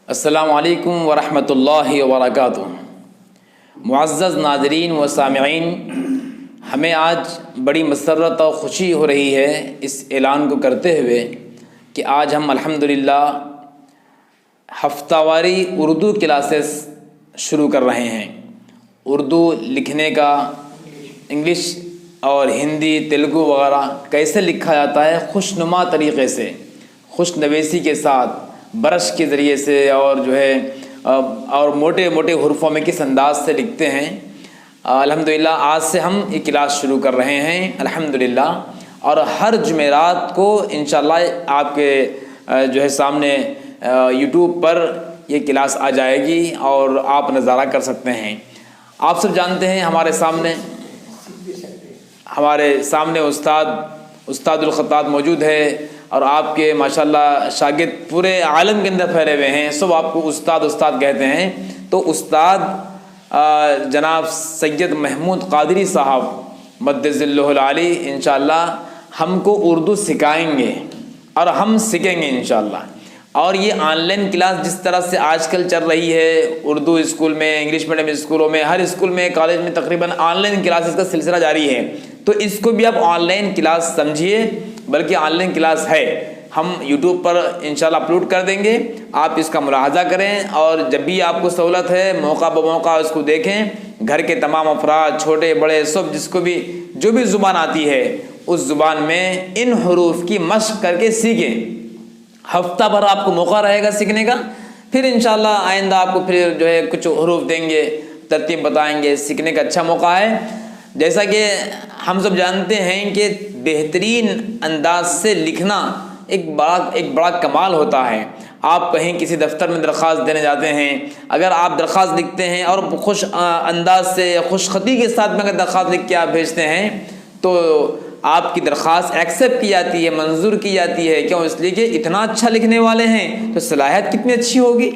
अस्सलामु अलैकुम वरहमतुल्लाहि वबरकातुहू। मुअज़्ज़ज़ नाज़रीन व सामिईन, हमें आज बड़ी मसर्रत और ख़ुशी हो रही है इस ऐलान को करते हुए कि आज हम अल्हम्दुलिल्लाह हफ्तावारी उर्दू क्लासेस शुरू कर रहे हैं। उर्दू लिखने का, इंग्लिश और हिंदी तेलुगु वगैरह कैसे लिखा जाता है खुशनुमा तरीक़े से, खुशनवीसी के साथ, ब्रश के ज़रिए से और जो है और मोटे मोटे हुर्फ़ों में किस अंदाज से लिखते हैं। अल्हम्दुलिल्लाह आज से हम ये क्लास शुरू कर रहे हैं अल्हम्दुलिल्लाह। और हर जुमेरात को इंशाअल्लाह आपके जो है सामने यूट्यूब पर ये क्लास आ जाएगी और आप नज़ारा कर सकते हैं। आप सब जानते हैं हमारे सामने उस्तादुल ख़त्ताब मौजूद है और आपके माशाल्लाह शागिर्द पूरे आलम के अंदर फैले हुए हैं। सब आपको उस्ताद कहते हैं। तो उस्ताद जनाब सैयद महमूद क़ादरी साहब मद्दज़िल्लुहुल आली इंशाअल्लाह हमको उर्दू सिखाएंगे और हम सीखेंगे इंशाअल्लाह। और ये ऑनलाइन क्लास जिस तरह से आजकल चल रही है उर्दू स्कूल में, इंग्लिश मीडियम स्कूलों में, हर स्कूल में, कॉलेज में तकरीबन ऑनलाइन क्लासेस का सिलसिला जारी है। तो इसको भी आप ऑनलाइन क्लास समझिए, बल्कि ऑनलाइन क्लास है, हम यूट्यूब पर इंशाल्लाह अपलोड कर देंगे। आप इसका मुलाहजा करें और जब भी आपको सहूलत है मौका ब मौका उसको देखें। घर के तमाम अफराद, छोटे बड़े, सब जिसको भी जो भी ज़ुबान आती है उस ज़ुबान में इन हरूफ की मश्क करके सीखें। हफ्ता भर आपको मौका रहेगा सीखने का, फिर इंशाल्लाह आइंदा आपको फिर जो है कुछ हरूफ देंगे, तरतीब बताएंगे, सीखने का अच्छा मौका है। जैसा कि हम सब जानते हैं कि बेहतरीन अंदाज से लिखना एक बड़ा कमाल होता है। आप कहीं किसी दफ्तर में दरख्वास्त देने जाते हैं, अगर आप दरख्वास्त लिखते हैं और खुश अंदाज से, खुशखती के साथ में अगर दरख्वास्त लिख के आप भेजते हैं तो आपकी दरख्वास्त एक्सेप्ट की जाती है, मंजूर की जाती है। क्यों? इसलिए कि इतना अच्छा लिखने वाले हैं तो सलाहियत कितनी अच्छी होगी।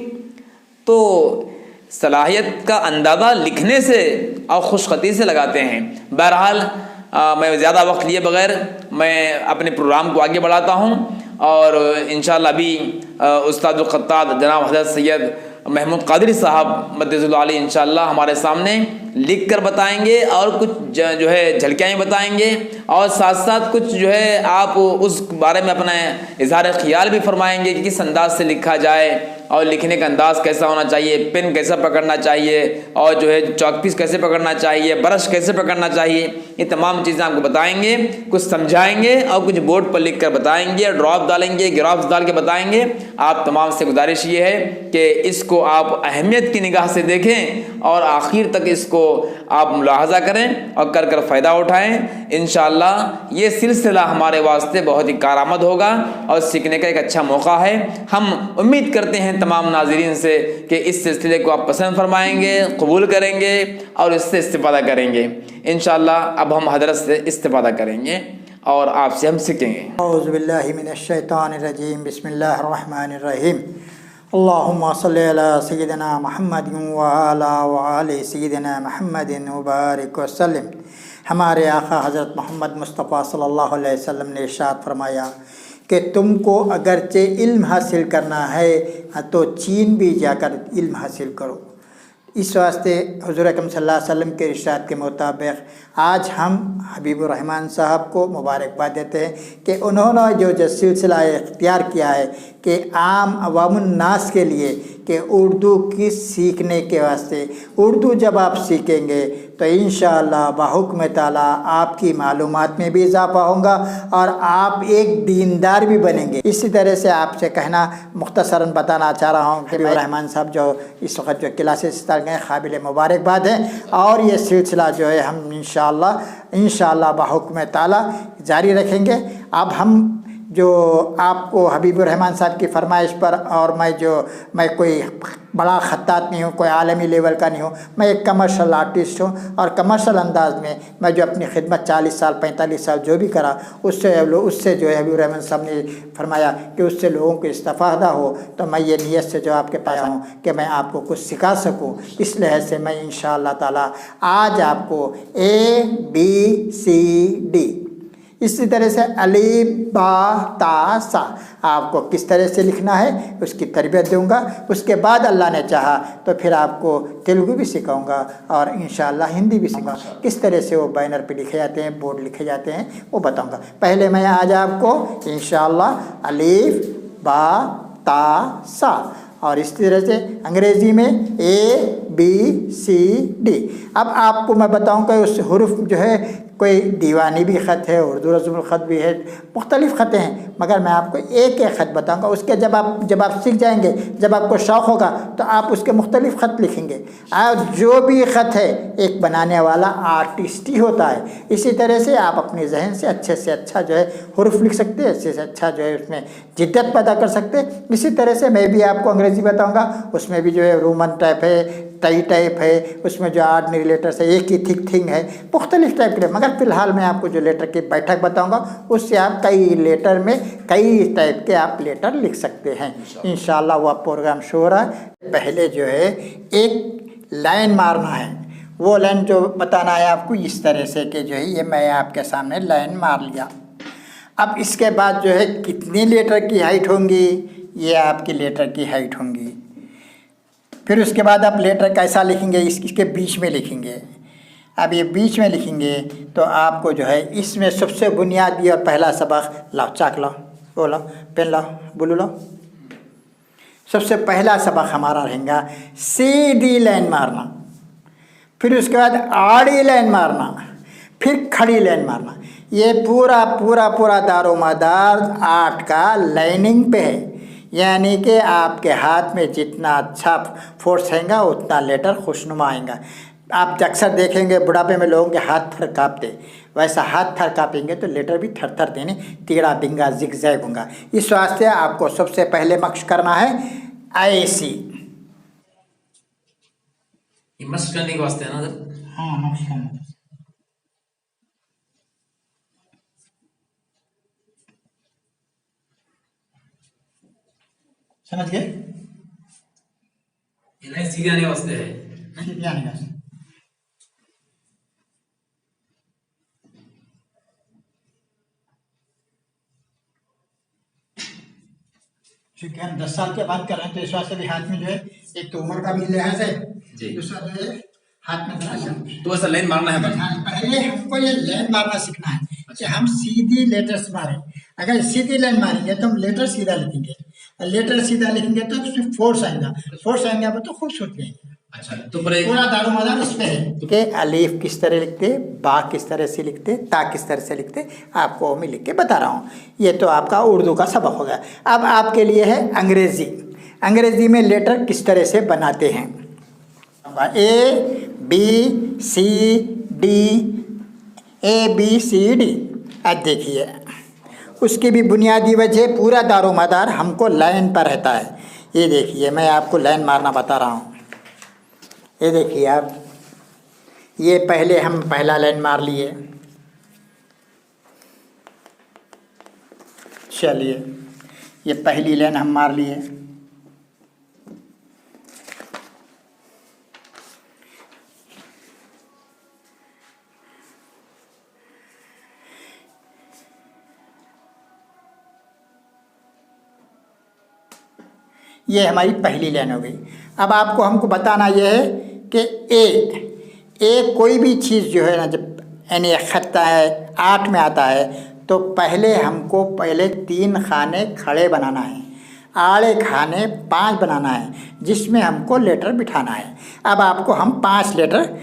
तो सलाहियत का अंदाज़ा लिखने से और खुशखती से लगाते हैं। बहरहाल मैं ज़्यादा वक्त लिए बगैर मैं अपने प्रोग्राम को आगे बढ़ाता हूँ और इंशाअल्लाह अभी उस्तादुल ख़त्ताब जनाब हज़रत सैयद महमूद क़ादरी साहब मद्दज़िल्लुहुल आली इंशाअल्लाह हमारे सामने लिख कर बताएंगे और कुछ जो है झलकियाँ बताएंगे और साथ साथ कुछ जो है आप उस बारे में अपना इज़हार ख़्याल भी फरमाएंगे कि किस अंदाज से लिखा जाए और लिखने का अंदाज़ कैसा होना चाहिए, पेन कैसा पकड़ना चाहिए और जो है चॉकपीस कैसे पकड़ना चाहिए, ब्रश कैसे पकड़ना चाहिए। ये तमाम चीज़ें आपको बताएंगे, कुछ समझाएंगे और कुछ बोर्ड पर लिख कर बताएंगे, ड्रॉप डालेंगे, ग्राफ्स डाल के बताएंगे। आप तमाम से गुजारिश ये है कि इसको आप अहमियत की निगाह से देखें और आखिर तक इसको आप मुलाहजा करें और कर फ़ायदा उठाएँ। इंशाअल्लाह ये सिलसिला हमारे वास्ते बहुत ही कारआमद होगा और सीखने का एक अच्छा मौका है। हम उम्मीद करते हैं तमाम नाज़रीन से कि इस सिलसिले को आप पसंद फरमाएंगे, कबूल करेंगे और इससे इस्तिफ़ादा करेंगे। इंशाअल्लाह अब हम हज़रत से इस्तिफ़ादा करेंगे और आपसे हम सीखेंगे। औज़ु बिल्लाहि मिनश शैतानिर रजीम, बिस्मिल्लाहिर रहमानिर रहीम। अल्लाहुम्मा सल्लि अला सय्यिदिना मुहम्मदिन व अला व आलि सय्यिदिना मुहम्मदिन व बारिक व सल्लिम। हमारे आका हज़रत मोहम्मद मुस्तफ़ा सल्लल्लाहु अलैहि वसल्लम ने इरशाद फरमाया कि तुमको अगरचे इल्म हासिल करना है तो चीन भी जाकर इल्म हासिल करो। इस वास्ते हुज़ूर अकरम सल्लल्लाहु अलैहि वसल्लम के इरशाद के मुताबिक आज हम हबीबुर रहमान साहब को मुबारकबाद देते हैं कि उन्होंने जो सिलसिला इख्तियार किया है कि आम अवामुन नास के लिए कि उर्दू की सीखने के वास्ते, उर्दू जब आप सीखेंगे तो इंशाअल्लाह बाहुक्म ताला आपकी मालूमात में भी इजाफ़ा होगा और आप एक दीनदार भी बनेंगे। इसी तरह से आपसे कहना मुख्तसरन बताना चाह रहा हूँ कि रहमान साहब जो इस वक्त जो क्लासेस स्टार्ट गए काबिल मुबारकबाद है और ये सिलसिला जो है हम इंशाअल्लाह बाहुक्म ताला जारी रखेंगे। अब हम जो आपको हबीबुर रहमान साहब की फरमाइश पर, और मैं कोई बड़ा खत्तात नहीं हूँ, कोई आलमी लेवल का नहीं हूँ, मैं एक कमर्शियल आर्टिस्ट हूँ और कमर्शियल अंदाज में मैं जो अपनी खिदमत 40 साल 45 साल जो भी करा उससे जो है हबीबुर रहमान साहब ने फरमाया कि उससे लोगों को इस्तिफ़ादा हो। तो मैं ये नीयत से जो आपके पास हूँ कि मैं आपको कुछ सिखा सकूँ, इस लिहाज से मैं इंशाअल्लाह ताला आज आपको ABCD इसी तरह से अलीफ बा ता सा आपको किस तरह से लिखना है उसकी तरबियत दूंगा। उसके बाद अल्लाह ने चाहा तो फिर आपको तेलुगु भी सिखाऊंगा और इंशाअल्लाह हिंदी भी सिखाऊंगा। किस तरह से वो बैनर पे लिखे जाते हैं, बोर्ड लिखे जाते हैं, वो बताऊंगा। पहले मैं आज आपको इंशाअल्लाह अलीफ बा ता सा और इस तरह से अंग्रेज़ी में ABCD। अब आपको मैं बताऊंगा उस हुरूफ जो है कोई दीवानी भी ख़त है, उर्दू रस्मुल ख़त भी है, मुख्तलिफ़ ख़तें हैं, मगर मैं आपको एक एक ख़त बताऊंगा। उसके जब आप सीख जाएंगे, जब आपको शौक़ होगा तो आप उसके मुख्तलिफ़ ख़त लिखेंगे। और जो भी ख़त है एक बनाने वाला आर्टिस्ट ही होता है। इसी तरह से आप अपने जहन से अच्छा जो है हुरूफ लिख सकते हैं, अच्छे से अच्छा जो है उसमें जिद्दत पैदा कर सकते हैं। इसी तरह से मैं भी आपको अंग्रेज़ी बताऊँगा, उसमें भी जो है रोमन टाइप है, टाई टाइप है, उसमें जो ऑर्डिनरी लेटर्स है, एक ही थिंग है, मुख्तलिफ टाइप के। मगर फ़िलहाल मैं आपको जो लेटर की बैठक बताऊंगा उससे आप कई लेटर में कई टाइप के आप लेटर लिख सकते हैं इंशाअल्लाह। वह प्रोग्राम शो हो रहा है। पहले जो है एक लाइन मारना है, वो लाइन जो बताना है आपको इस तरह से कि जो है ये मैं आपके सामने लाइन मार लिया। अब इसके बाद जो है कितनी लेटर की हाइट होंगी, ये आपकी लेटर की हाइट होंगी। फिर उसके बाद आप लेटर कैसा लिखेंगे, इसके बीच में लिखेंगे। अब ये बीच में लिखेंगे तो आपको जो है इसमें सबसे बुनियादी और पहला सबक, लाओ चाक लाओ, वो लाओ, पेन लाओ, ब्लू लाओ। सबसे पहला सबक हमारा रहेगा सीधी लाइन मारना, फिर उसके बाद आड़ी लाइन मारना, फिर खड़ी लाइन मारना। ये पूरा दारोमदार आर्ट का लाइनिंग पे है, यानी कि आपके हाथ में जितना अच्छा फोर्स आएगा उतना लेटर खुशनुमा आएगा। आप अक्सर देखेंगे बुढ़ापे में लोगों के हाथ थर काँपते, वैसा हाथ थर काँपेंगे तो लेटर भी थर थर देने, टेढ़ा बिंगा जिगजैग होगा। इस वास्ते आपको सबसे पहले मश्क करना है ऐसी। ये मश्क करने के वास्ते है ना सर? हाँ, मश्क करना। समझ गए? ये लाइन सीधे आने वास्ते है। सीधे आने वास्ते। क्योंकि हम 10 साल के बाद कर रहे हैं तो इस वास्ते भी हाथ में जो है एक तो उम्र का भी लिहाज है, दूसरा जो है हाथ में तो ऐसा लाइन मारना है। पहले हमको ये लाइन मारना सीखना है कि हम सीधी लेटर्स मारें। अगर सीधी लाइन मारेंगे तो हम लेटर सीधा लिखेंगे, लेटर सीधा लिखेंगे तो उसमें फोर्स आएगा तो खूबसूरत रहेंगे। अच्छा, तो पूरा दारोमदार इस पे है कि अलीफ किस तरह लिखते, बा किस तरह से लिखते, ता किस तरह से लिखते, आपको मैं लिख के बता रहा हूँ। ये तो आपका उर्दू का सबक हो गया। अब आपके लिए है अंग्रेज़ी में लेटर किस तरह से बनाते हैं। ABCD। अब देखिए उसकी भी बुनियादी वजह पूरा दारोमदार हमको लाइन पर रहता है। ये देखिए मैं आपको लाइन मारना बता रहा हूँ। ये देखिए आप, ये पहले हम पहला लाइन मार लिए, चलिए ये पहली लाइन हम मार लिए। ये हमारी पहली लाइन हो गई। अब आपको हमको बताना यह है कि ए कोई भी चीज़ जो है ना, जब यानी खत्ता है 8 में आता है तो पहले हमको 3 खाने खड़े बनाना है, आड़े खाने 5 बनाना है, जिसमें हमको लेटर बिठाना है। अब आपको हम 5 लेटर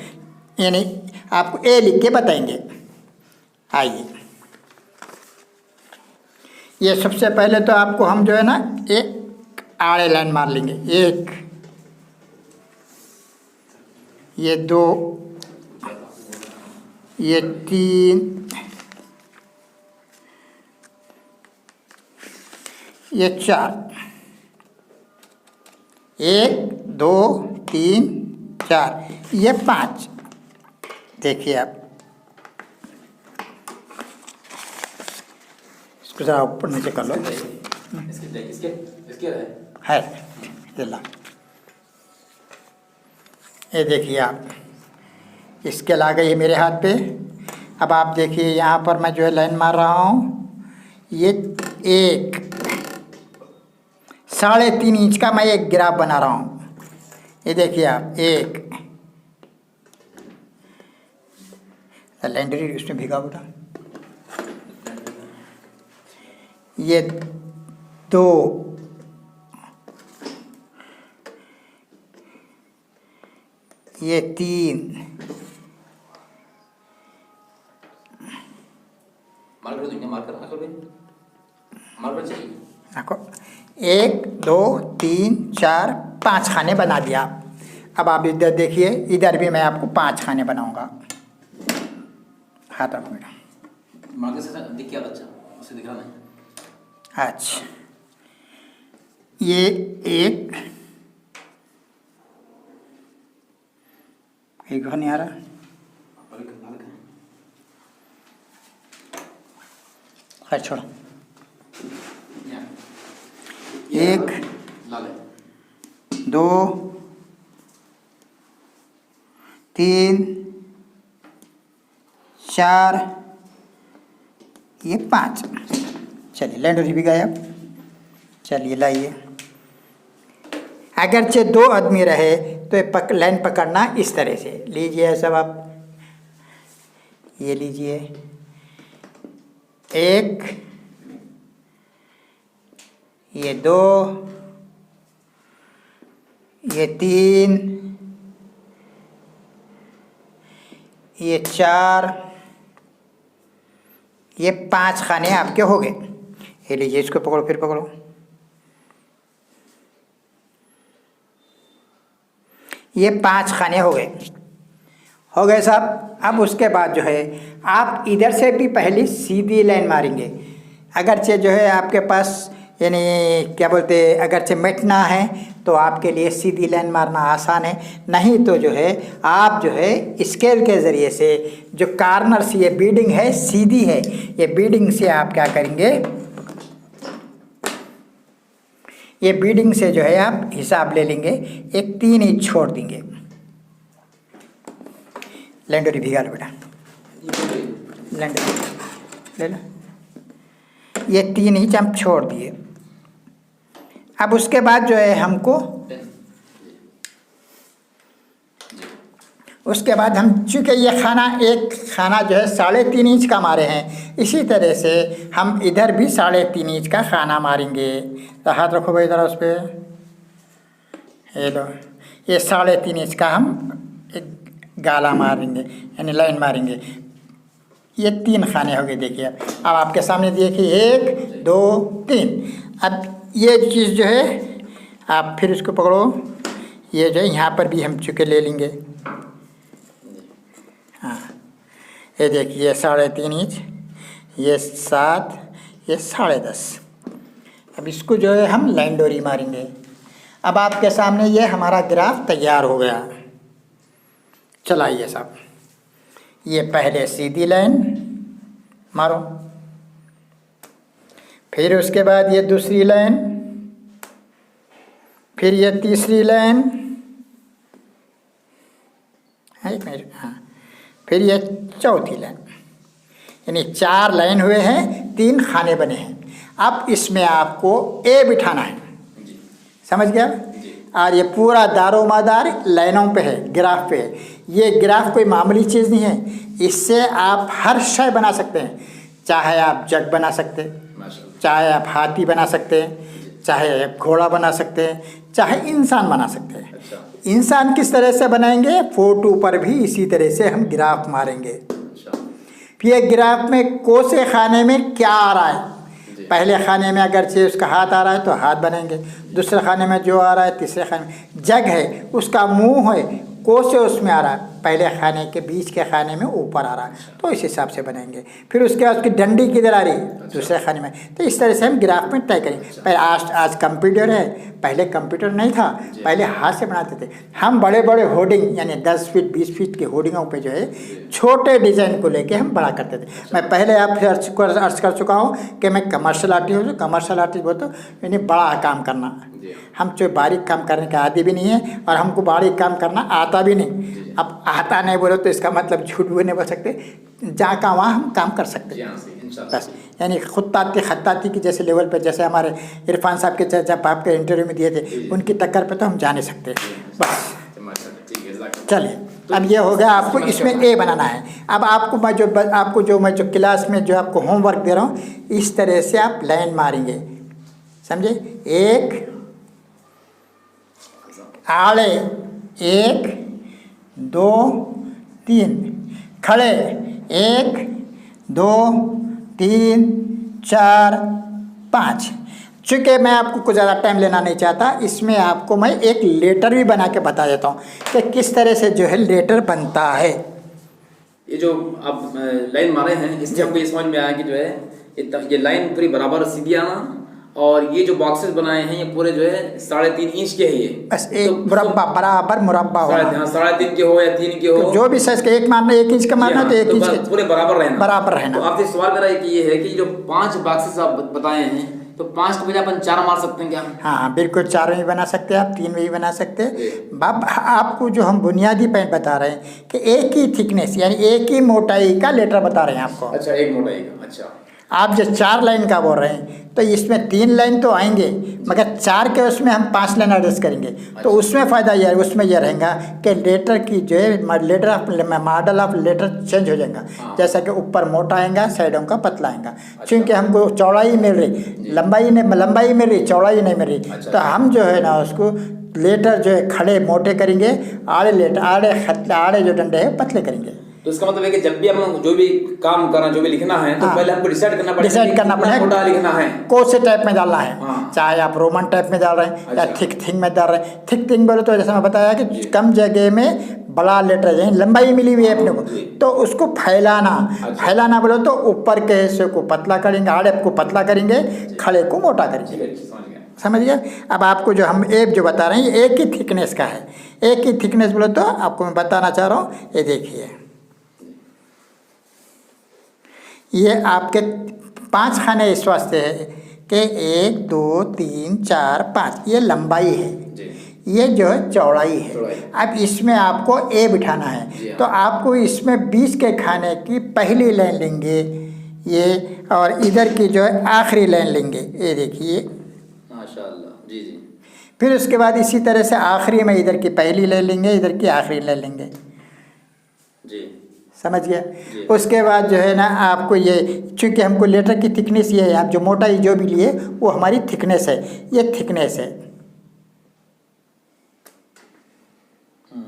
यानी आपको ए लिख के बताएंगे। आइए, ये सबसे पहले तो आपको हम जो है ना एक आड़े लाइन मार लेंगे, 1, ये 2, ये 3, ये 4, 1 2 3 4, ये 5। देखिए आप इसको ज़रा ऊपर नीचे कर लो। इसके है ये देखिए आप, इसके ला गई मेरे हाथ पे। अब आप देखिए यहाँ पर मैं जो है लाइन मार रहा हूँ, ये 3.5 इंच का मैं एक ग्राफ बना रहा हूँ। ये देखिए आप, लैंडरी उसमें भिगा बेटा, ये 2, ये 3, देखो 1 2 3 4 5 खाने बना दिया। अब आप इधर देखिए, इधर भी मैं आपको 5 खाने बनाऊंगा। हाथ रखो बेटा, अच्छा ये 1 नहीं आ रहा, खैर छोड़ो। 1 2 3 4, ये 5। चलिए लैंडोरी भी गए। अब चलिए लाइए, अगरचे 2 आदमी रहे तो ये लाइन पकड़ना इस तरह से लीजिए। सब आप ये लीजिए, 1, ये 2, ये 3, ये 4, ये 5 खाने आपके हो गए। ये लीजिए, इसको पकड़ो, फिर पकड़ो, ये 5 खाने हो गए साहब। अब उसके बाद जो है आप इधर से भी पहले सीधी लाइन मारेंगे। अगरचे जो है आपके पास यानी क्या बोलते, अगरचे मिटना है तो आपके लिए सीधी लाइन मारना आसान है, नहीं तो जो है आप जो है स्केल के ज़रिए से जो कार्नर से ये बीडिंग है सीधी है, ये बीडिंग से आप क्या करेंगे, ये बीडिंग से जो है आप हिसाब ले लेंगे, एक 3 इंच छोड़ देंगे। लैंडोरी भिगा लो बेटा, लैंडोरी ले लो, ये 3 इंच हम छोड़ दिए। अब उसके बाद जो है हमको, उसके बाद हम चूँकि ये एक खाना जो है 3.5 इंच का मारे हैं, इसी तरह से हम इधर भी 3.5 इंच का खाना मारेंगे। तो हाथ रखो भाई इधर उस पर, ये लो, ये 3.5 इंच का हम एक गाला मारेंगे यानी लाइन मारेंगे। ये 3 खाने हो गए। देखिए अब आपके सामने देखिए 1 2 3। अब ये चीज़ जो है आप फिर इसको पकड़ो, ये जो है यहाँ पर भी हम चुके ले लेंगे। हाँ ये देखिए 3.5 इंच, ये 7, ये 10.5। अब इसको जो है हम लाइन डोरी मारेंगे। अब आपके सामने ये हमारा ग्राफ तैयार हो गया। चलाइए साहब, ये पहले सीधी लाइन मारो, फिर उसके बाद ये दूसरी लाइन, फिर ये तीसरी लाइन, एक मिनट, हाँ, फिर ये चौथी लाइन, यानी 4 लाइन हुए हैं, 3 खाने बने हैं। अब इसमें आपको ए बिठाना है, समझ गया? और ये पूरा दारोमदार लाइनों पे है, ग्राफ पे है। ये ग्राफ कोई मामूली चीज़ नहीं है, इससे आप हर शय बना सकते हैं। चाहे आप जग बना सकते हैं, चाहे आप हाथी बना सकते हैं, चाहे आप घोड़ा बना सकते हैं, चाहे इंसान बना सकते हैं। इंसान किस तरह से बनाएंगे, फोटो पर भी इसी तरह से हम ग्राफ मारेंगे। फिर ये ग्राफ में कोसे खाने में क्या आ रहा है, पहले खाने में अगरचे उसका हाथ आ रहा है तो हाथ बनेंगे, दूसरे खाने में जो आ रहा है, तीसरे खाने में जग है उसका मुंह है, कोसे उसमें आ रहा है, पहले खाने के बीच के खाने में ऊपर आ रहा है, तो इस हिसाब से बनाएंगे। फिर उसके बाद उसकी डंडी किधर आ रही है, दूसरे खाने में। तो इस तरह से हम ग्राफ में तय करें। पहले आज कंप्यूटर है, पहले कंप्यूटर नहीं था, पहले हाथ से बनाते थे हम। बड़े बड़े होर्डिंग यानी 10 फीट 20 फीट के होर्डिंगों पे जो है छोटे डिज़ाइन को लेके हम बड़ा करते थे। मैं पहले आपसे अर्ज कर चुका हूँ कि मैं कमर्शियल आर्टिस्ट हूँ। कमर्शियल आर्टिस्ट बोलते यानी बड़ा काम करना, हम जो बारीक काम करने के आदी भी नहीं है और हमको बारीक काम करना आता भी नहीं। अब आता नहीं बोलो तो इसका मतलब झूठ भी नहीं बोल सकते, जहाँ का वहाँ हम काम कर सकते बस। यानी खुत्ताती खत्ताती की जैसे लेवल पे, जैसे हमारे इरफान साहब के जब आपके इंटरव्यू में दिए थे, उनकी टक्कर पे तो हम जा नहीं सकते बस। चलिए, अब ये हो गया, आपको इसमें ए बनाना है। अब आपको जो मैं क्लास में जो आपको होमवर्क दे रहा हूँ, इस तरह से आप लाइन मारेंगे, समझे। 1 आड़े, 1 2 3 खड़े, 1 2 3 4 5। चूँकि मैं आपको कुछ ज़्यादा टाइम लेना नहीं चाहता, इसमें आपको मैं एक लेटर भी बना के बता देता हूँ कि किस तरह से जो है लेटर बनता है। ये जो आप लाइन मारे हैं, इससे हमको ये समझ में आया कि जो है ये लाइन पूरी बराबर सीधी आना, और ये जो बॉक्सेस बनाए हैं ये पूरे जो है 3.5 इंच के है ये, बस एक मुरब्बा, बराबर मुरब्बा होना, 3.5 के हो या 3 के हो, तो जो भी साइज का, एक मारना 1 इंच का मारना तो 1 इंच के पूरे बराबर रहना। तो आपसे सवाल मेरा ये है कि जो 5 बॉक्सेस आप बताए हैं, तो 5 के बजाय अपन 4 मार सकते हैं क्या? हाँ बिल्कुल, 4 में भी बना सकते हैं आप, 3 में भी बना सकते हैं। आपको जो हम बुनियादी पॉइंट बता रहे हैं कि एक ही थिकनेस यानी एक ही मोटाई का लेटर बता रहे हैं आपको। अच्छा, एक मोटाई का। अच्छा, आप जो 4 लाइन का बोल रहे हैं तो इसमें 3 लाइन तो आएंगे, मगर 4 के उसमें हम 5 लाइन एडजस्ट करेंगे। अच्छा। तो उसमें फ़ायदा यह है, उसमें यह रहेगा कि लेटर की जो है मॉडल ऑफ लेटर चेंज हो जाएगा। हाँ। जैसा कि ऊपर मोटा आएगा, साइडों का पतला आएगा। अच्छा। क्योंकि हमको चौड़ाई मिल रही, लंबाई मिल रही, चौड़ाई नहीं मिल रही। अच्छा। तो हम जो है ना उसको लेटर जो है खड़े मोटे करेंगे, आड़े जो डंडे हैं पतले करेंगे। तो इसका मतलब है कि जब भी हम जो भी काम करना, जो भी लिखना है, तो पहले हमको डिसाइड करना पड़ेगा मोटा लिखना है, कौन से टाइप में डालना है। हाँ। चाहे चाहे आप रोमन टाइप में डाल रहे हैं। अच्छा। या थिक थिंग में डाल रहे हैं। थिक थिंग बोले तो जैसे मैं बताया कि कम जगह में बड़ा लेटर यानी लंबाई मिली हुई है अपने को, तो उसको फैलाना। अच्छा। फैलाना बोले तो ऊपर के हिस्से को पतला करेंगे, आड़े को पतला करेंगे, खड़े को मोटा करेंगे। समझ गया। अब आपको जो हम एक जो बता रहे हैं ये एक ही थिकनेस का है। एक ही थिकनेस बोले तो आपको मैं बताना चाह रहा हूँ, ये देखिए, ये आपके 5 खाने इस वास्ते है कि 1 2 3 4 5 ये लंबाई है, ये जो है चौड़ाई है। अब इसमें आपको ए बिठाना है, तो आपको इसमें 20 के खाने की पहली लाइन लेंगे ये, और इधर की जो है आखिरी लाइन लेंगे, ये देखिए माशाअल्लाह। जी जी। फिर उसके बाद इसी तरह से आखिरी में इधर की पहली लाइन लेंगे, इधर की आखिरी लाइन लेंगे। जी, समझ गया। उसके बाद जो है ना आपको ये, चूँकि हमको लेटर की थिकनेस ये है, आप जो मोटाई जो भी लिए वो हमारी थिकनेस है, ये थिकनेस है।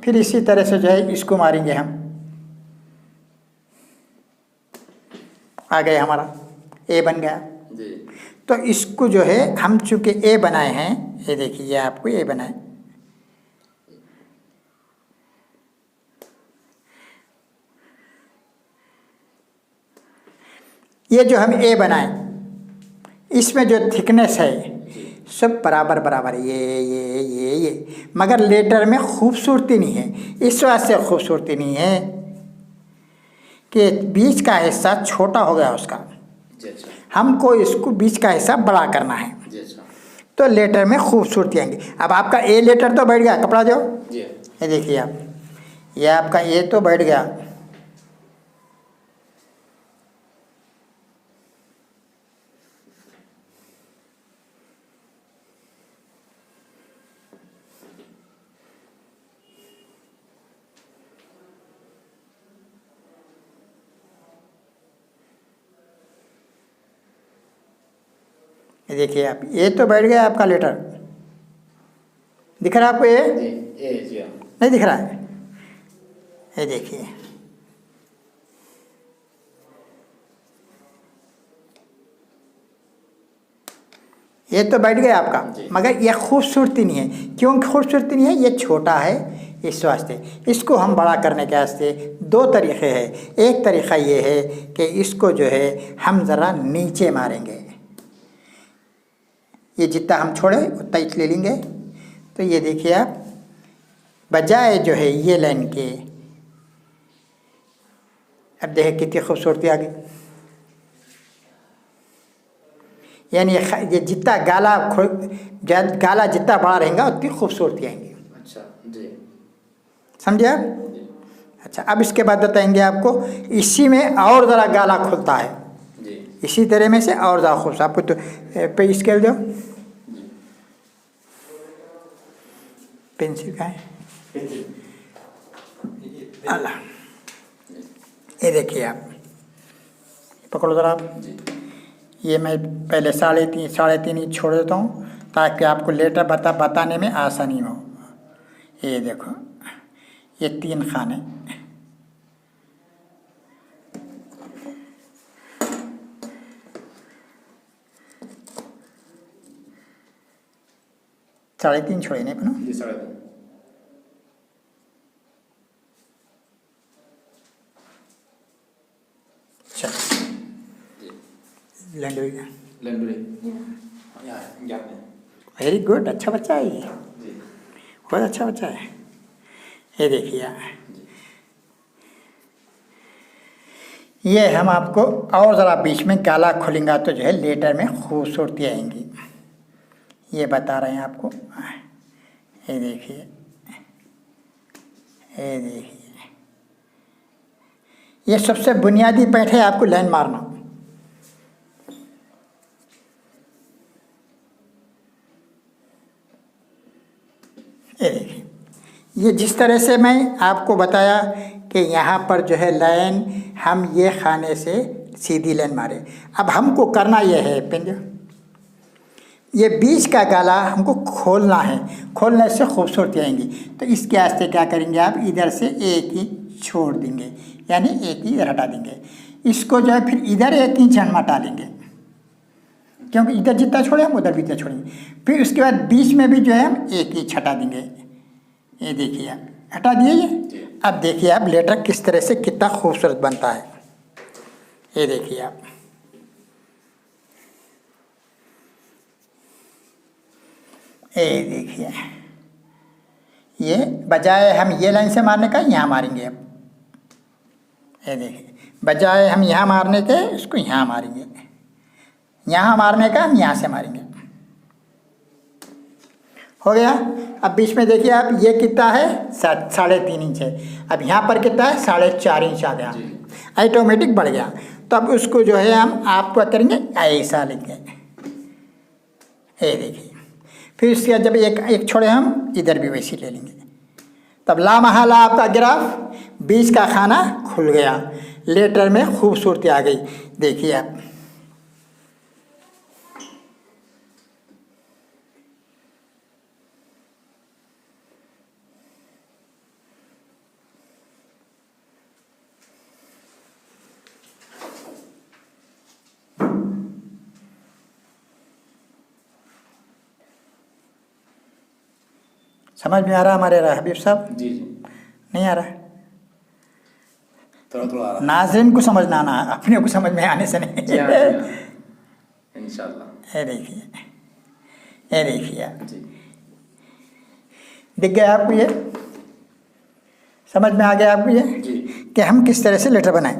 फिर इसी तरह से जो है इसको मारेंगे हम, आ गए हमारा ए बन गया। जी। तो इसको जो है हम चूँकि ए बनाए हैं, ये देखिए ये आपको ए बनाए, ये जो हम ए बनाए इसमें जो थिकनेस है सब बराबर बराबर, ये मगर लेटर में खूबसूरती नहीं है। इस वास्ते खूबसूरती नहीं है कि बीच का हिस्सा छोटा हो गया उसका। हमको इसको बीच का हिस्सा बड़ा करना है, तो लेटर में खूबसूरती आएंगी। अब आपका ए लेटर तो बैठ गया, कपड़ा दो, ये देखिए आप, ये आपका ए तो बैठ गया। देखिए आप, ये तो बैठ गया आपका लेटर, दिख रहा है आपको? ये नहीं दिख रहा है, ये देखिए, ये तो बैठ गया आपका, मगर ये खूबसूरती नहीं है। क्यों खूबसूरती नहीं है? ये छोटा है, इस वास्ते। इसको हम बड़ा करने के वास्ते 2 तरीक़े हैं। एक तरीक़ा ये है कि इसको जो है हम ज़रा नीचे मारेंगे, ये जितना हम छोड़े उतना ही ले लेंगे। तो ये देखिए आप, बजाय जो है ये लाइन के, अब देखिए कितनी खूबसूरती आ गई। यानी ये जितना गाला जितना बड़ा रहेगा उतनी खूबसूरती आएंगी। अच्छा जी, समझे आप? जी अच्छा, अब इसके बाद बताएंगे आपको, इसी में और ज़रा गाला खुलता है, जी, इसी तरह में से और ज़्यादा खूबसूरत। आपको तो पे स्केल दो, पेंसिल का है अल्लाह। ये देखिए आप, पकड़ो ज़रा आप। जी ये मैं पहले साढ़े तीन ही छोड़ देता हूँ ताकि आपको लेटर बताने में आसानी हो। ये देखो, ये 3 खाने, साढ़े तीन छोड़े नहीं बनो। जी, 3.5। अच्छा, जी लैंडोरी, लंडुरे यहाँ गैप में। वेरी गुड, अच्छा बच्चा है ये, जी बहुत अच्छा बच्चा है। ये देखिए, ये हम आपको और ज़रा बीच में गाला खुलेगा तो जो है लेटर में खूबसूरती आएंगी, ये बता रहे हैं आपको। ये देखिए, ये देखिए, ये सबसे बुनियादी पैठ है आपको लाइन मारना। ये देखिए, ये जिस तरह से मैं आपको बताया कि यहाँ पर जो है लाइन हम ये खाने से सीधी लाइन मारे। अब हमको करना ये है पिंड, ये बीच का गाला हमको खोलना है, खोलने से खूबसूरती आएंगी। तो इसके वास्ते क्या करेंगे आप, इधर से एक इंच छोड़ देंगे, यानी एक ही इधर हटा देंगे। इसको जो है फिर इधर एक इंच हम हटा लेंगे, क्योंकि इधर जितना छोड़े हम उधर भी इतना छोड़ेंगे। फिर उसके बाद बीच में भी जो है हम एक इंच हटा देंगे। ये देखिए आप, हटा दिए ये। अब देखिए आप लेटर किस तरह से कितना खूबसूरत बनता है। ये देखिए आप, ये देखिए, ये बजाय हम ये लाइन से मारने का यहाँ मारेंगे। अब ये देखिए, बजाय हम यहाँ मारने के इसको यहाँ मारेंगे, यहाँ मारने का हम यहाँ से मारेंगे। हो गया। अब बीच में देखिए आप, ये कितना है, 3.5 इंच है। अब यहाँ पर कितना है, 4.5 इंच आ गया, ऑटोमेटिक बढ़ गया। तो अब उसको जो है हम आपको करेंगे ऐसा लेंगे। ये देखिए, फिर इसके जब एक छोड़े हम इधर भी वैसे ले लेंगे। तब लामहला आपका ग्राफ बीच का खाना खुल गया, लेटर में खूबसूरती आ गई। देखिए आप, समझ में आ रहा हमारे हबीब साहब? जी जी, नहीं आ रहा? थोड़ा थोड़ा आ रहा नाज़रीन को समझना आना, अपने को समझ में आने से नहीं। है। इंशाल्लाह। ये देखिए, ये देखिए, जी दिख गया आपको? ये समझ में आ गया आपको ये जी कि हम किस तरह से लेटर बनाएं।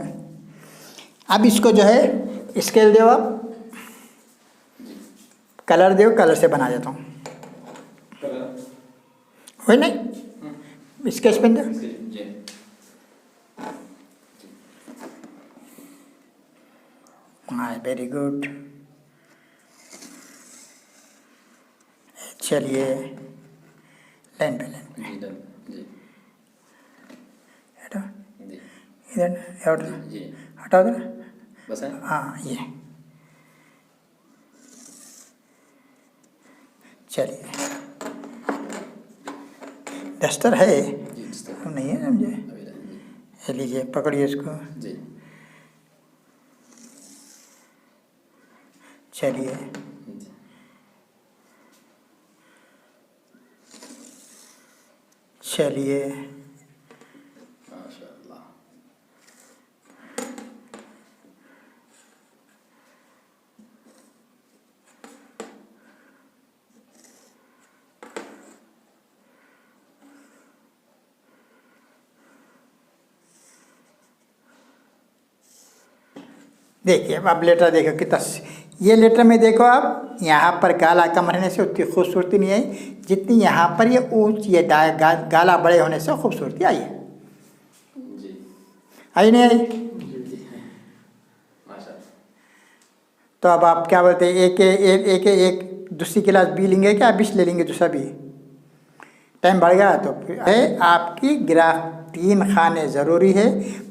अब इसको जो है स्केल दो आप, कलर दो, कलर से बना देता हूँ। वही नहीं, स्केच पेन दो। जी हाँ, वेरी गुड। चलिए, लाइन पे लाइन पे जी डन जी हटाओ, जी इधर हटाओ, जी, हटाओ इधर। बस है। हाँ, ये चलिए, डस्टर है जी तो नहीं है समझे। अभी रहे, जी ये लीजिए, पकड़िए इसको। जी चलिए, जी। चलिए, माशाअल्लाह। देखिए अब लेटर देखो कितना ये लेटर में देखो आप, यहाँ पर गाला कम रहने से उतनी खूबसूरती नहीं आई जितनी यहाँ पर ये ऊंच ये गाला बड़े होने से खूबसूरती आई है। आई नहीं आई? तो अब आप क्या बोलते हैं, एक दूसरी क्लास बी लेंगे क्या, 20 ले लेंगे दूसरा बी? टाइम बढ़ गया। तो है आपकी ग्राफ 3 खाने ज़रूरी है,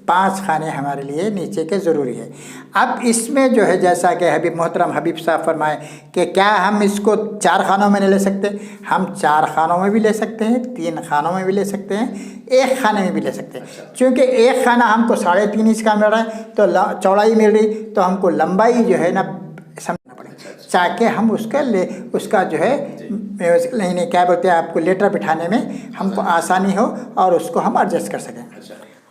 5 खाने हमारे लिए नीचे के ज़रूरी है। अब इसमें जो है जैसा कि मोहतरम हबीब साहब फरमाए कि क्या हम इसको 4 खानों में नहीं ले सकते? हम 4 खानों में भी ले सकते हैं, 3 खानों में भी ले सकते हैं, 1 खाने में भी ले सकते हैं। क्योंकि 1 खाना हमको 3.5 इंच का मिल रहा है तो चौड़ाई मिल रही, तो हमको लंबाई जो है ना समझना पड़ेगा, ताकि हम उसका जो है नहीं क्या बोलते हैं आपको लेटर बिठाने में हमको आसानी हो और उसको हम एडजस्ट कर सकें।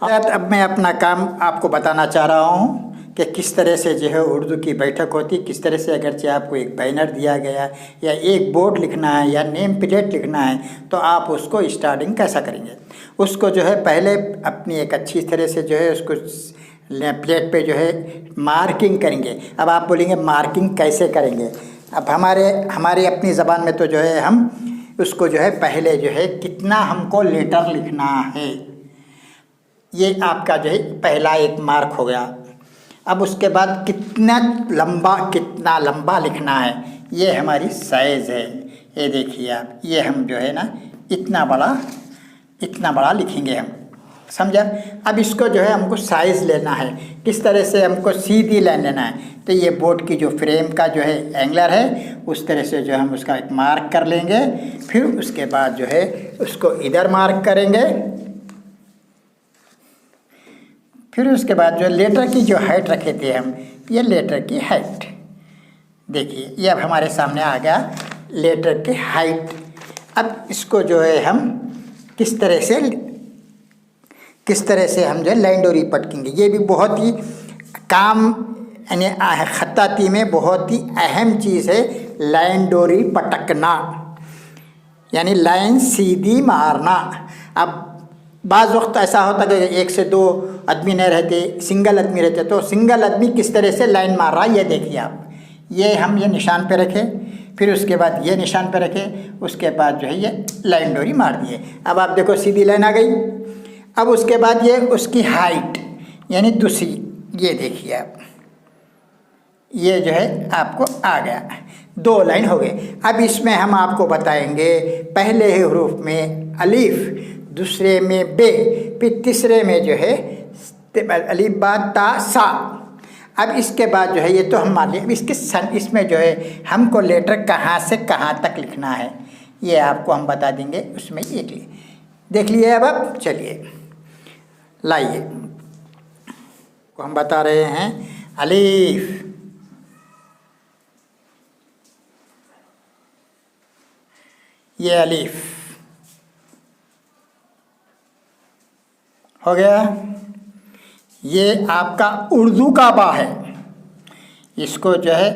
अब मैं अपना काम आपको बताना चाह रहा हूँ कि किस तरह से जो है उर्दू की बैठक होती है, किस तरह से अगरचे आपको एक बैनर दिया गया या एक बोर्ड लिखना है या नेम प्लेट लिखना है तो आप उसको स्टार्टिंग कैसा करेंगे। उसको जो है पहले अपनी एक अच्छी तरह से जो है उसको प्लेट पे जो है मार्किंग करेंगे। अब आप बोलेंगे मार्किंग कैसे करेंगे? अब हमारे अपनी ज़बान में तो जो है हम उसको जो है पहले जो है कितना हमको लेटर लिखना है, ये आपका जो है पहला एक मार्क हो गया। अब उसके बाद कितना लंबा लिखना है, ये हमारी साइज़ है। ये देखिए आप, ये हम जो है ना इतना बड़ा लिखेंगे हम, समझा। अब इसको जो है हमको साइज़ लेना है, किस तरह से हमको सीधी लाइन लेना है। तो ये बोर्ड की जो फ्रेम का जो है एंगलर है उस तरह से जो हम उसका एक मार्क कर लेंगे। फिर उसके बाद जो है उसको इधर मार्क करेंगे। फिर उसके बाद जो लेटर की जो हाइट रखे थे हम, ये लेटर की हाइट देखिए, ये अब हमारे सामने आ गया लेटर की हाइट। अब इसको जो है हम किस तरह से हम जो है लाइन डोरी पटकेंगे। ये भी बहुत ही काम यानी खत्ताती में बहुत ही अहम चीज़ है, लाइन डोरी पटकना यानी लाइन सीधी मारना। अब बाज़ वक्त ऐसा होता है कि 1 से 2 आदमी नहीं रहते, सिंगल आदमी रहते, तो सिंगल आदमी किस तरह से लाइन मार रहा है ये देखिए आप। ये हम ये निशान पे रखें, फिर उसके बाद ये निशान पे रखें, उसके बाद जो है ये लाइन डोरी मार दिए। अब आप देखो सीधी लाइन आ गई। अब उसके बाद ये उसकी हाइट यानी दूसरी, ये देखिए आप, ये जो है आपको आ गया, 2 लाइन हो गए। अब इसमें हम आपको बताएंगे पहले ही हरूफ में अलीफ, दूसरे में बे, फिर तीसरे में जो है अलीफ बा ता सा। अब इसके बाद जो है ये तो हम मान लें, इसमें जो है हमको लेटर कहाँ से कहाँ तक लिखना है ये आपको हम बता देंगे। उसमें एक देख लिए। अब चलिए लाइए, को हम बता रहे हैं अलीफ, ये अलीफ हो गया। ये आपका उर्दू का बा है, इसको जो है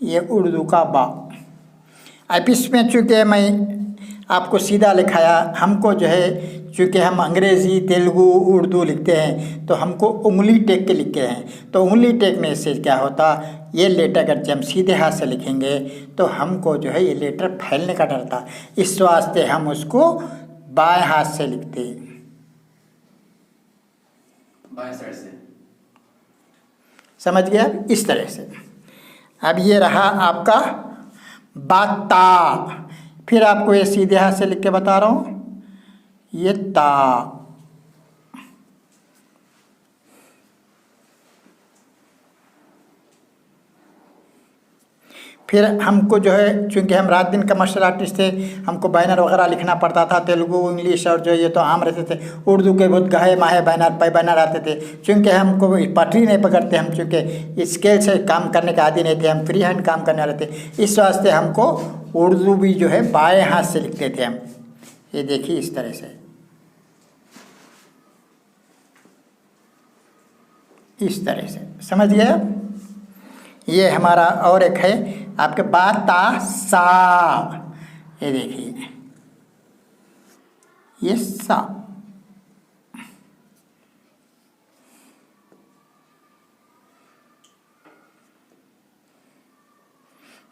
ये उर्दू का बा। अब इसमें चूँकि मैं आपको सीधा लिखाया, हमको जो है चूँकि हम अंग्रेज़ी तेलुगु उर्दू लिखते हैं तो हमको उंगली टेक के लिखते हैं। तो उंगली टेक में से क्या होता, ये लेटर अगर जब हम सीधे हाथ से लिखेंगे तो हमको जो है ये लेटर फैलने का डर था, इस वास्ते हम उसको बाएं हाथ से लिखते हैं, बाएं साइड से, समझ गया इस तरह से। अब ये रहा आपका बाता, फिर आपको ये सीधे हाथ से लिख के बता रहा हूँ, ये ता, फिर हमको जो है चूँकि हम रात दिन का मार्शल आर्टिस्ट थे, हमको बैनर वगैरह लिखना पड़ता था, तेलुगु इंग्लिश और जो ये तो आम रहते थे। उर्दू के बहुत गहे माहे बैनर आते थे। चूँकि हमको पटरी नहीं पकड़ते, हम चूँकि स्केल से काम करने के आदी नहीं थे, हम फ्री हैंड काम करने वाले थे, इस वास्ते हमको उर्दू भी जो है बाएँ हाथ से लिखते थे हम। ये देखिए इस तरह से, इस तरह से, समझ गए आप। ये हमारा और एक है आपके बाता सा, ये देखिए ये सा।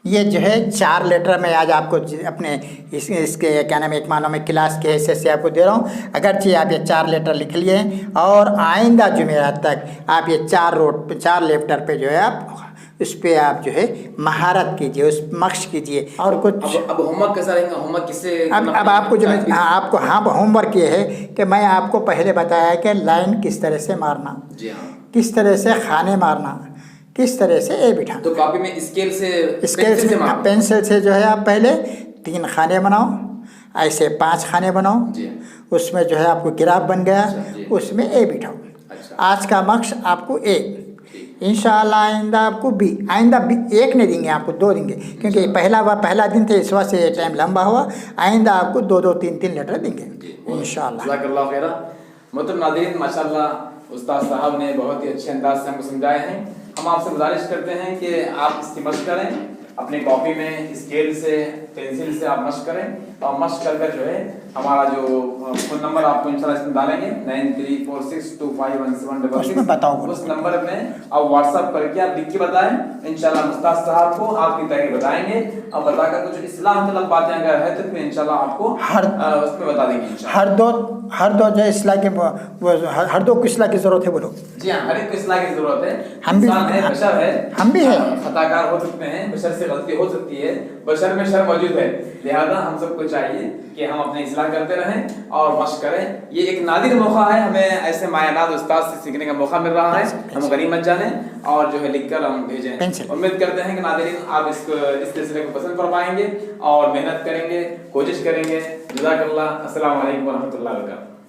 ये जो है 4 लेटर में आज आपको अपने इसके क्या नाम है एक मानो में क्लास के हिस्से से आपको दे रहा हूँ। अगरचे आप ये 4 लेटर लिख लिए और आइंदा जुमेरात तक आप ये 4 लेटर पे जो है आप उस पर आप जो है महारत कीजिए, उस मक्श कीजिए। और कुछ अब होमवर्क कैसा रहेगा? होमवर्क किससे? अब आपको जो आपको होमवर्क ये है कि मैं आपको पहले बताया कि लाइन किस तरह से मारना, जी हाँ, किस तरह से खाने मारना, किस तरह से ए बिठाना। तो कॉपी में स्केल से पेंसिल से जो है आप पहले 3 खाने बनाओ, ऐसे 5 खाने बनाओ, उसमें जो है आपको गिराफ बन गया, उसमें ए बिठाओ। आज का मक्सद आपको ए, इंशाअल्लाह आइंदा आपको बी, आइंदा बी 1 नहीं देंगे, आपको 2 देंगे, क्योंकि पहला दिन थे, इस वजह से टाइम लंबा हुआ। आइंदा आपको 2-2, 3-3 लेटर देंगे इंशाअल्लाह। जज़ाकल्लाह खैरा। मतलब नाज़रीन, माशाअल्लाह उस्ताद साहब ने बहुत ही अच्छे अंदाज से हमको समझाए हैं। हम आपसे गुजारिश करते हैं कि आप इसकी मशक करें, अपनी कॉपी में स्केल से, पेंसिल से आप मशक करें और मशक कर जो है हमारा जो फ़ोन नंबर आपको इंशाल्लाह इसमें डालेंगे 9346251766 बताओ, उस नंबर में आप व्हाट्सअप करके आप लिख के बताएं। इंशाल्लाह उस्ताद साहब को आपकी तहरीर बताएंगे और बताकर कुछ इस्लाम तलब बातें अगर है तो फिर इंशाल्लाह आपको उसमें बता देंगे इंशाल्लाह। हर दो जो इस्लाह के हर दो को इस्लाह की जरूरत है, बोलो। जी हाँ, हर एक को इस्लाह की जरूरत है। हम भी इंसान है, बशर है, हम भी है, खताकार हो सकते हैं, बशर से गलती हो सकती है, बशर में शर मौजूद है। लिहाजा हम सबको चाहिए कि हम अपने इस्लाह करते रहें और मशक करें। ये एक नादिर मौका है, हमें ऐसे मायनात उस्ताद से सीखने का मौका मिल रहा है। हम गनीमत जाने और जो है लिखकर हम भेजें। उम्मीद करते हैं कि नादिरीन आप इस सिलसिले को पसंद फरमाएंगे और मेहनत करेंगे, कोशिश करेंगे। जज़ाकल्लाह। अस्सलाम वालेकुम व रहमतुल्लाहि व बरकातहू।